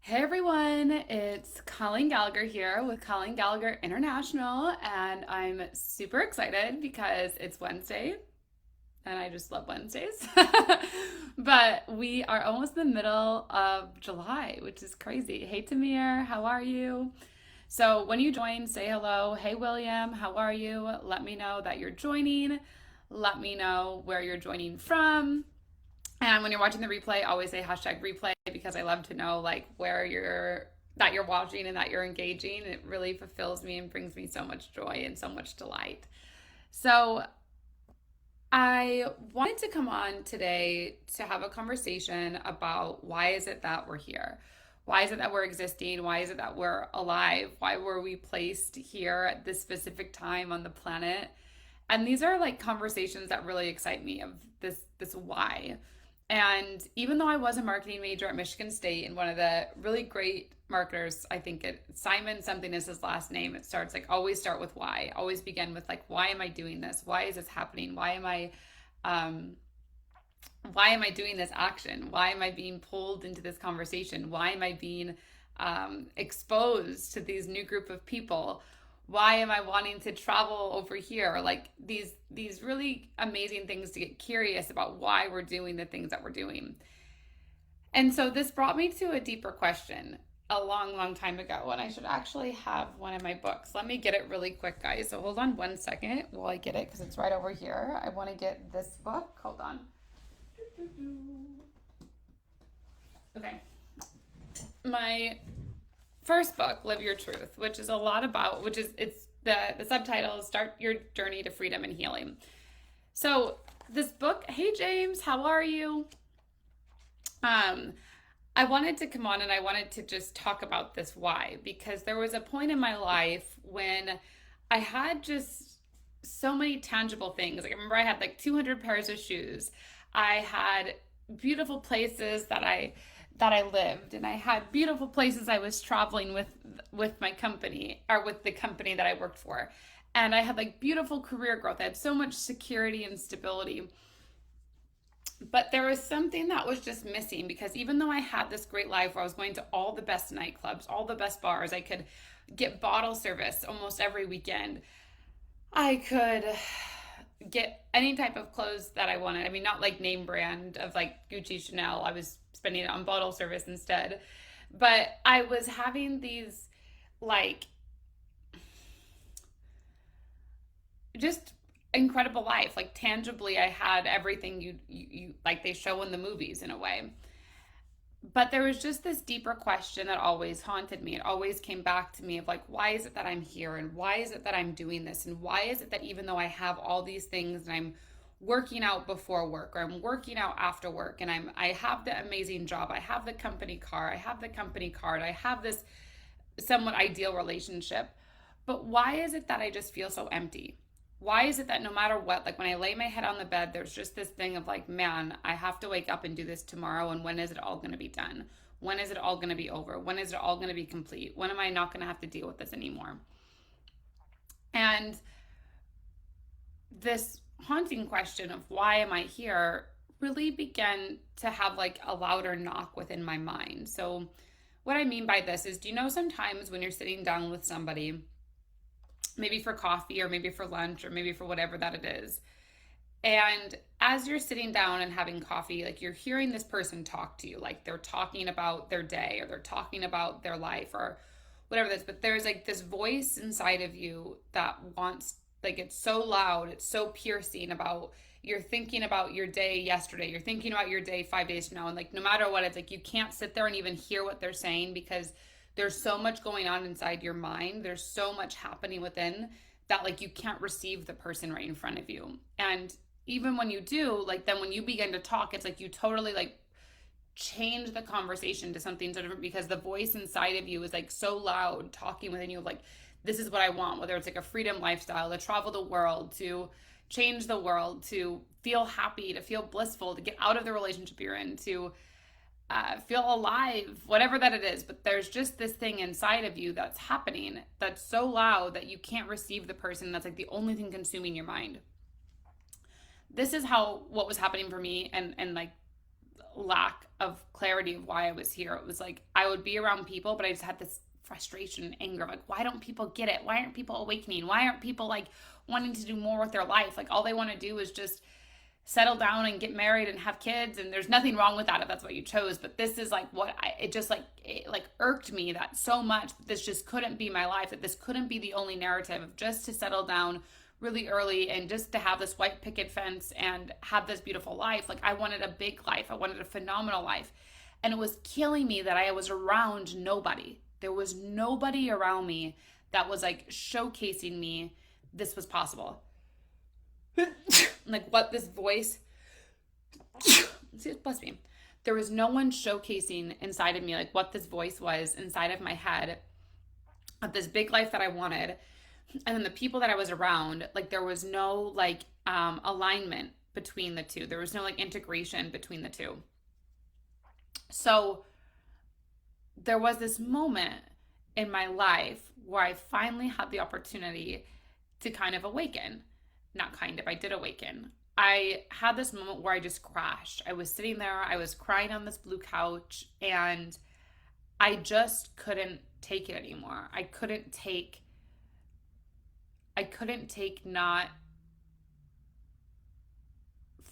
Hey everyone, it's Colleen Gallagher here with Colleen Gallagher International, and I'm super excited because it's Wednesday and I just love Wednesdays. But we are almost in the middle of July, which is crazy. Hey Tamir, how are you? So when you join, say hello. Hey William, how are you? Let me know that you're joining. Let me know where you're joining from. And when you're watching the replay, always say hashtag replay because I love to know like where you're watching and that you're engaging. It really fulfills me and brings me so much joy and so much delight. So I wanted to come on today to have a conversation about why is it that we're here? Why is it that we're existing? Why is it that we're alive? Why were we placed here at this specific time on the planet? And these are like conversations that really excite me of this why. And even though I was a marketing major at Michigan State and one of the really great marketers, I think Simon something is his last name. It starts like always start with why. Always begin with like why am I doing this? Why is this happening? Um why am I doing this action? Why am I being pulled into this conversation? Why am I being exposed to these new group of people? Why am I wanting to travel over here? Like these really amazing things to get curious about why we're doing the things that we're doing. And so this brought me to a deeper question a long, long time ago. And I should actually have one of my books. Let me get it really quick, guys. So hold on one second while I get it because it's right over here. I want to get this book. Hold on. Okay. My first book, Live Your Truth, which is a lot about, which is, it's the subtitle is Start Your Journey to Freedom and Healing. So this book, hey James, how are you? Um, I wanted to come on and I wanted to just talk about this why, because there was a point in my life when I had just so many tangible things. Like I remember I had like 200 pairs of shoes. I had beautiful places that I lived, and I had beautiful places I was traveling with my company or with the company that I worked for. And I had like beautiful career growth. I had so much security and stability. But there was something that was just missing because even though I had this great life where I was going to all the best nightclubs, all the best bars, I could get bottle service almost every weekend. I could get any type of clothes that I wanted. I mean, not like name brand of like Gucci, Chanel. I was spending it on bottle service instead. But I was having these like just incredible life. Like tangibly, I had everything you like they show in the movies in a way. But there was just this deeper question that always haunted me. It always came back to me of like, why is it that I'm here? And why is it that I'm doing this? And why is it that even though I have all these things and I'm working out before work or I'm working out after work and I have the amazing job, I have the company car, I have the company card, I have this somewhat ideal relationship. But why is it that I just feel so empty? Why is it that no matter what, like when I lay my head on the bed, there's just this thing of like, man, I have to wake up and do this tomorrow. And when is it all going to be done? When is it all going to be over? When is it all going to be complete? When am I not going to have to deal with this anymore? And this haunting question of why am I here really began to have like a louder knock within my mind. So, what I mean by this is, do you know sometimes when you're sitting down with somebody, maybe for coffee or maybe for lunch or maybe for whatever that it is. And as you're sitting down and having coffee, like you're hearing this person talk to you, like they're talking about their day or they're talking about their life or whatever this, but there's like this voice inside of you that wants, like it's so loud, it's so piercing about you're thinking about your day yesterday, you're thinking about your day 5 days from now, and like no matter what, it's like you can't sit there and even hear what they're saying because there's so much going on inside your mind. There's so much happening within that like you can't receive the person right in front of you. And even when you do, like then when you begin to talk, it's like you totally like change the conversation to something so different because the voice inside of you is like so loud talking within you of like this is what I want, whether it's like a freedom lifestyle, to travel the world, to change the world, to feel happy, to feel blissful, to get out of the relationship you're in, to feel alive, whatever that it is. But there's just this thing inside of you that's happening that's so loud that you can't receive the person. That's like the only thing consuming your mind. This is how what was happening for me and like lack of clarity of why I was here. It was like I would be around people, but I just had this frustration and anger. Like, why don't people get it? Why aren't people awakening? Why aren't people like wanting to do more with their life? Like, all they want to do is just settle down and get married and have kids, and there's nothing wrong with that if that's what you chose, but this is like what it just like it like irked me that so much that this just couldn't be my life, that this couldn't be the only narrative of just to settle down really early and just to have this white picket fence and have this beautiful life. Like, I wanted a big life, I wanted a phenomenal life, and it was killing me that I was around nobody. There was nobody around me that was like showcasing me this was possible. Like, what this voice, bless me, there was no one showcasing inside of me like what this voice was inside of my head of this big life that I wanted. And then the people that I was around, like, there was no like alignment between the two. There was no like integration between the two. So there was this moment in my life where I finally had the opportunity to kind of awaken. Not kind of, I did awaken. I had this moment where I just crashed. I was sitting there, I was crying on this blue couch, and I just couldn't take it anymore. I couldn't take not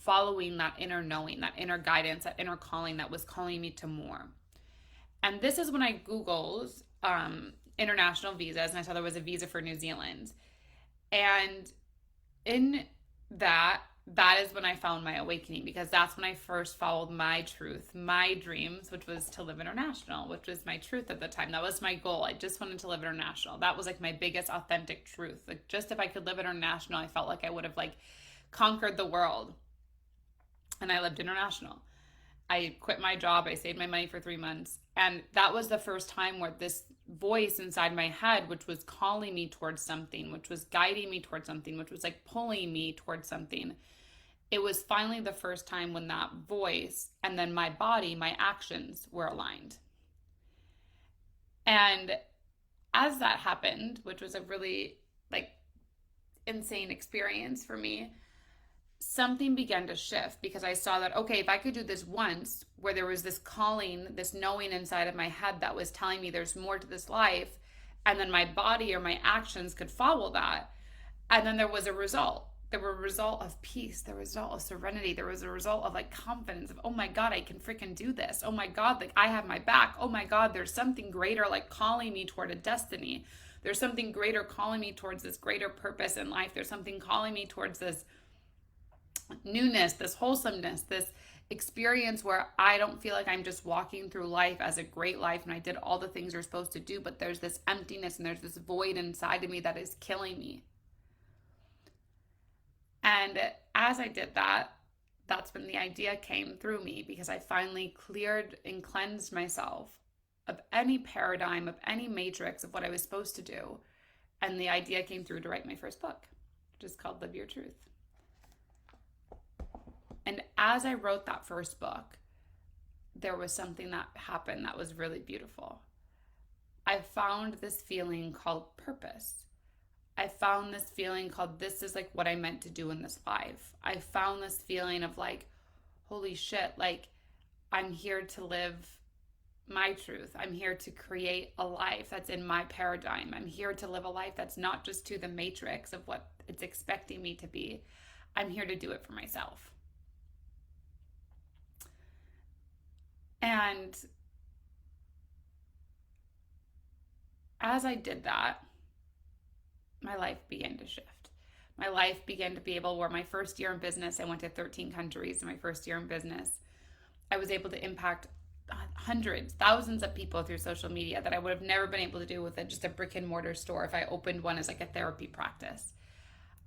following that inner knowing, that inner guidance, that inner calling that was calling me to more. And this is when I Googled international visas, and I saw there was a visa for New Zealand. And in that is when I found my awakening, because that's when I first followed my truth, my dreams, which was to live international, which was my truth at the time. That was my goal. I just wanted to live international. That was like my biggest authentic truth. Like, just if I could live international, I felt like I would have like conquered the world. And I lived international. I quit my job. I saved my money for 3 months. And that was the first time where this voice inside my head, which was calling me towards something, which was guiding me towards something, which was like pulling me towards something. It was finally the first time when that voice and then my body, my actions were aligned. And as that happened, which was a really like insane experience for me, something began to shift, because I saw that, okay, if I could do this once, where there was this calling, this knowing inside of my head that was telling me there's more to this life, and then my body or my actions could follow that, and then there was a result. There was a result of peace. There was a result of serenity. There was a result of like confidence of, oh my God, I can freaking do this. Oh my God, like I have my back. Oh my God, there's something greater like calling me toward a destiny. There's something greater calling me towards this greater purpose in life. There's something calling me towards this newness, this wholesomeness, this experience where I don't feel like I'm just walking through life as a great life and I did all the things you're supposed to do, but there's this emptiness and there's this void inside of me that is killing me. And as I did that, that's when the idea came through me, because I finally cleared and cleansed myself of any paradigm, of any matrix of what I was supposed to do. And the idea came through to write my first book, which is called Live Your Truth. And as I wrote that first book, there was something that happened that was really beautiful. I found this feeling called purpose. I found this feeling called, this is like what I meant to do in this life. I found this feeling of like, holy shit, like I'm here to live my truth. I'm here to create a life that's in my paradigm. I'm here to live a life that's not just to the matrix of what it's expecting me to be. I'm here to do it for myself. And as I did that, my life began to shift. My life began to be able, where my first year in business, I went to 13 countries in my first year in business. I was able to impact hundreds, thousands of people through social media that I would have never been able to do with just a brick and mortar store if I opened one as like a therapy practice.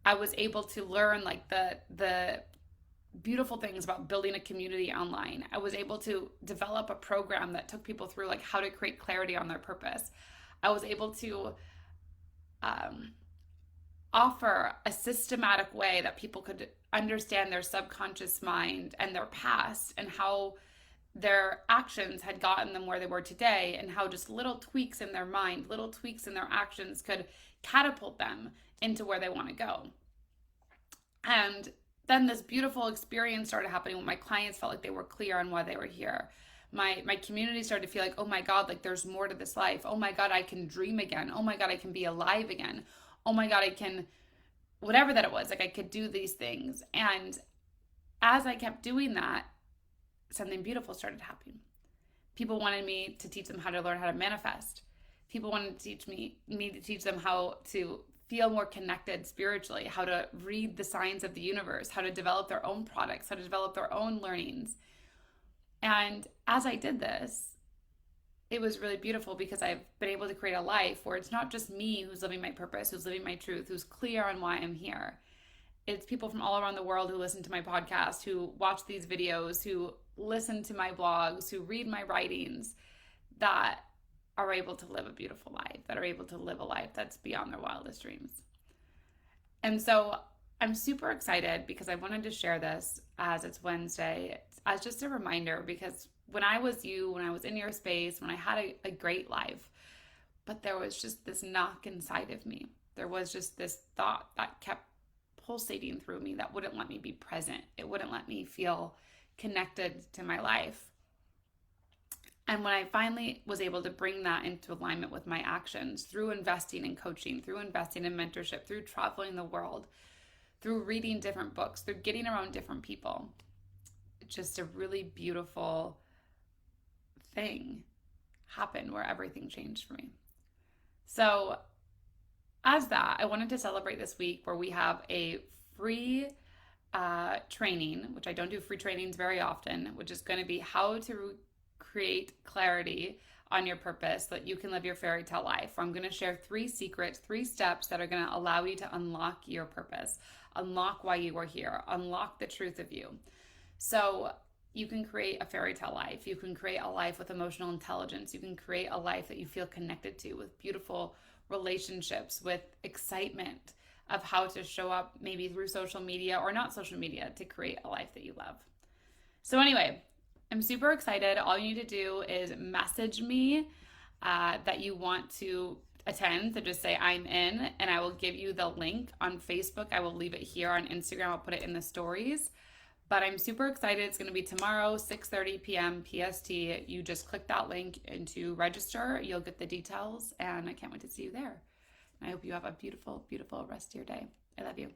I was able to learn like the beautiful things about building a community online. I was able to develop a program that took people through like how to create clarity on their purpose. I was able to offer a systematic way that people could understand their subconscious mind and their past, and how their actions had gotten them where they were today, and how just little tweaks in their mind, little tweaks in their actions could catapult them into where they want to go. And then this beautiful experience started happening when my clients felt like they were clear on why they were here. My community started to feel like, oh my God, like there's more to this life. Oh my God, I can dream again. Oh my God, I can be alive again. Oh my God, I can, whatever that it was, like I could do these things. And as I kept doing that, something beautiful started happening. People wanted me to teach them how to learn how to manifest. People wanted to teach me to teach them how to feel more connected spiritually, how to read the signs of the universe, how to develop their own products, how to develop their own learnings. And as I did this, it was really beautiful because I've been able to create a life where it's not just me who's living my purpose, who's living my truth, who's clear on why I'm here. It's people from all around the world who listen to my podcast, who watch these videos, who listen to my blogs, who read my writings, that are able to live a beautiful life, that are able to live a life that's beyond their wildest dreams. And so I'm super excited because I wanted to share this as it's Wednesday, as just a reminder, because when I was you, when I was in your space, when I had a great life, but there was just this knock inside of me. There was just this thought that kept pulsating through me that wouldn't let me be present. It wouldn't let me feel connected to my life. And when I finally was able to bring that into alignment with my actions through investing in coaching, through investing in mentorship, through traveling the world, through reading different books, through getting around different people, it's just a really beautiful thing happened where everything changed for me. So as that, I wanted to celebrate this week where we have a free training, which I don't do free trainings very often, which is going to be how to create clarity on your purpose so that you can live your fairy tale life. I'm going to share 3 secrets, 3 steps that are going to allow you to unlock your purpose, unlock why you are here, unlock the truth of you. So you can create a fairy tale life. You can create a life with emotional intelligence. You can create a life that you feel connected to, with beautiful relationships, with excitement of how to show up maybe through social media or not social media to create a life that you love. So anyway, I'm super excited. All you need to do is message me that you want to attend. So just say I'm in, and I will give you the link on Facebook. I will leave it here on Instagram. I'll put it in the stories. But I'm super excited. It's going to be tomorrow, 6:30 p.m. PST. You just click that link to register. You'll get the details, and I can't wait to see you there. And I hope you have a beautiful, beautiful rest of your day. I love you.